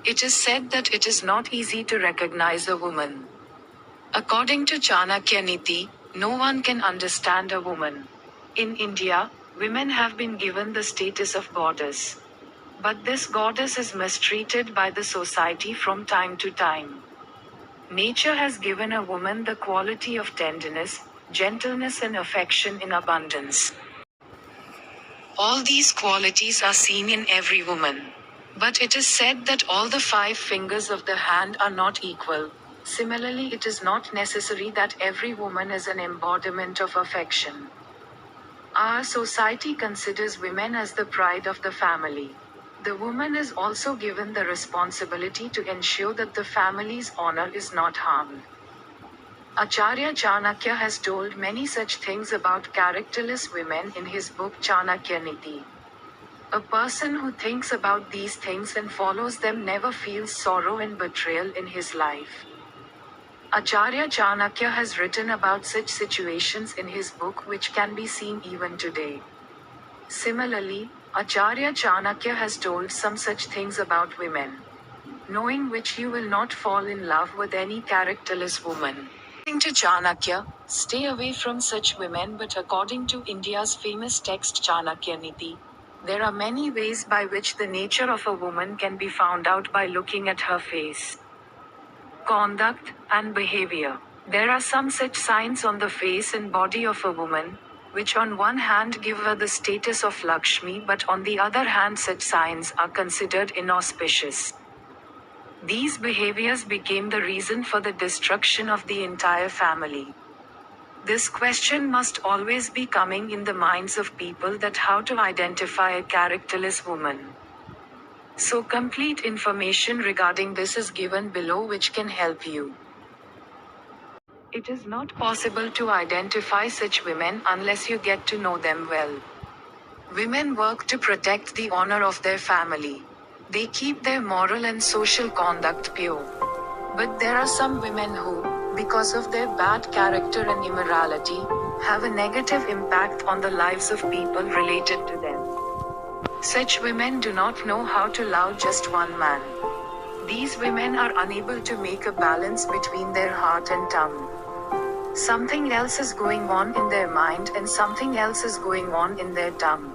It is said that it is not easy to recognize a woman. According to Chanakya Niti, no one can understand a woman. In India, women have been given the status of goddess. But this goddess is mistreated by the society from time to time. Nature has given a woman the quality of tenderness, gentleness, and affection in abundance. All these qualities are seen in every woman. But it is said that all the 5 fingers of the hand are not equal. Similarly, it is not necessary that every woman is an embodiment of affection. Our society considers women as the pride of the family. The woman is also given the responsibility to ensure that the family's honor is not harmed. Acharya Chanakya has told many such things about characterless women in his book Chanakya Niti. A person who thinks about these things and follows them never feels sorrow and betrayal in his life. Acharya Chanakya has written about such situations in his book, which can be seen even today. Similarly, Acharya Chanakya has told some such things about women, knowing which you will not fall in love with any characterless woman. According to Chanakya, stay away from such women, but according to India's famous text Chanakya Niti, there are many ways by which the nature of a woman can be found out by looking at her face, conduct, and behavior. There are some such signs on the face and body of a woman, which on one hand give her the status of Lakshmi, but on the other hand such signs are considered inauspicious. These behaviors became the reason for the destruction of the entire family. This question must always be coming in the minds of people, that how to identify a characterless woman. So complete information regarding this is given below, which can help you. It is not possible to identify such women unless you get to know them well. Women work to protect the honor of their family. They keep their moral and social conduct pure. But there are some women who, because of their bad character and immorality, have a negative impact on the lives of people related to them. Such women do not know how to love just one man. These women are unable to make a balance between their heart and tongue. Something else is going on in their mind and something else is going on in their tongue.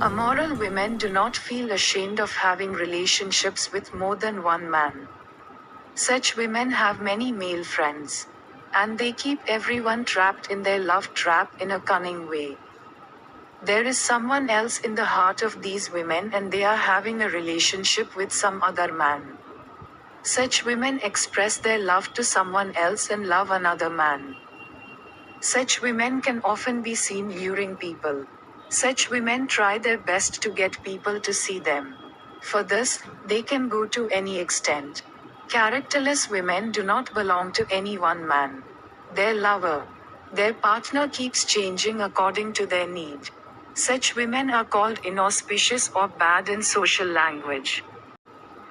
Immoral women do not feel ashamed of having relationships with more than one man. Such women have many male friends. And they keep everyone trapped in their love trap in a cunning way. There is someone else in the heart of these women and they are having a relationship with some other man. Such women express their love to someone else and love another man. Such women can often be seen luring people. Such women try their best to get people to see them. For this, they can go to any extent. Characterless women do not belong to any one man. Their lover, their partner keeps changing according to their need. Such women are called inauspicious or bad in social language.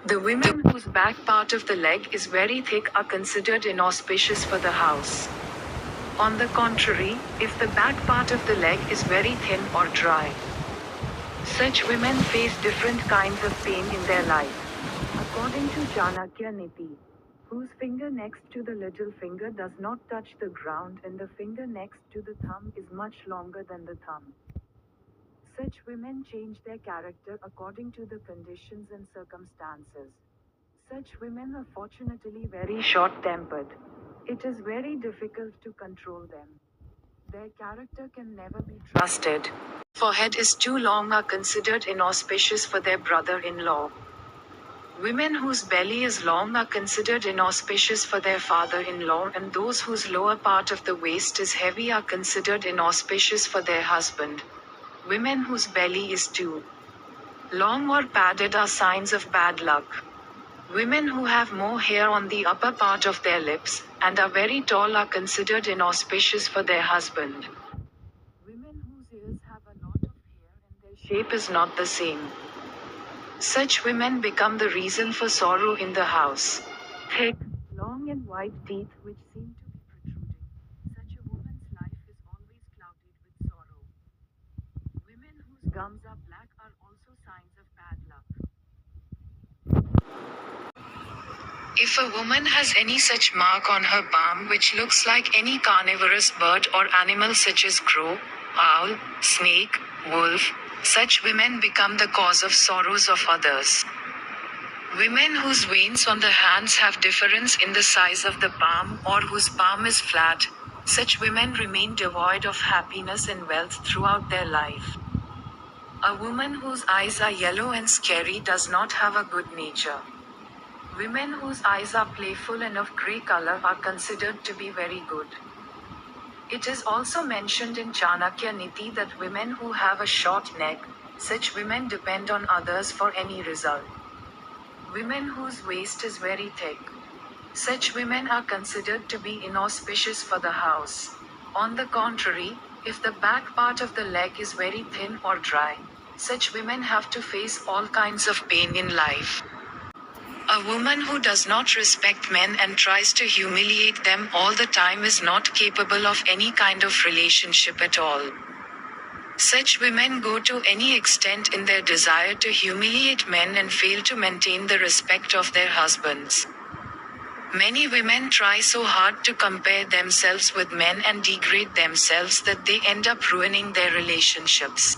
The women whose back part of the leg is very thick are considered inauspicious for the house. On the contrary, if the back part of the leg is very thin or dry, such women face different kinds of pain in their life. According to Chanakya Niti, whose finger next to the little finger does not touch the ground and the finger next to the thumb is much longer than the thumb. Such women change their character according to the conditions and circumstances. Such women are fortunately very short-tempered. It is very difficult to control them. Their character can never be trusted. Forehead is too long are considered inauspicious for their brother-in-law. Women whose belly is long are considered inauspicious for their father-in-law, and those whose lower part of the waist is heavy are considered inauspicious for their husband. Women whose belly is too long or padded are signs of bad luck. Women who have more hair on the upper part of their lips, and are very tall are considered inauspicious for their husband. Women whose ears have a lot of hair and their shape is not the same. Such women become the reason for sorrow in the house. Thick, long and white teeth which seem to be protruding. Such a woman's life is always clouded with sorrow. Women whose gums are black are also signs of bad luck. If a woman has any such mark on her palm which looks like any carnivorous bird or animal such as crow, owl, snake, wolf, such women become the cause of sorrows of others. Women whose veins on the hands have difference in the size of the palm or whose palm is flat, such women remain devoid of happiness and wealth throughout their life. A woman whose eyes are yellow and scary does not have a good nature. Women whose eyes are playful and of grey color are considered to be very good. It is also mentioned in Chanakya Niti that women who have a short neck, such women depend on others for any result. Women whose waist is very thick, such women are considered to be inauspicious for the house. On the contrary, if the back part of the leg is very thin or dry, such women have to face all kinds of pain in life. A woman who does not respect men and tries to humiliate them all the time is not capable of any kind of relationship at all. Such women go to any extent in their desire to humiliate men and fail to maintain the respect of their husbands. Many women try so hard to compare themselves with men and degrade themselves that they end up ruining their relationships.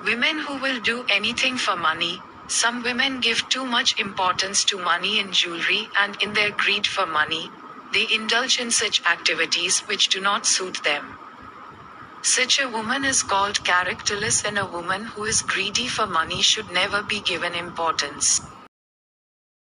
Women who will do anything for money. Some women give too much importance to money and jewelry, and in their greed for money, they indulge in such activities which do not suit them. Such a woman is called characterless, and a woman who is greedy for money should never be given importance.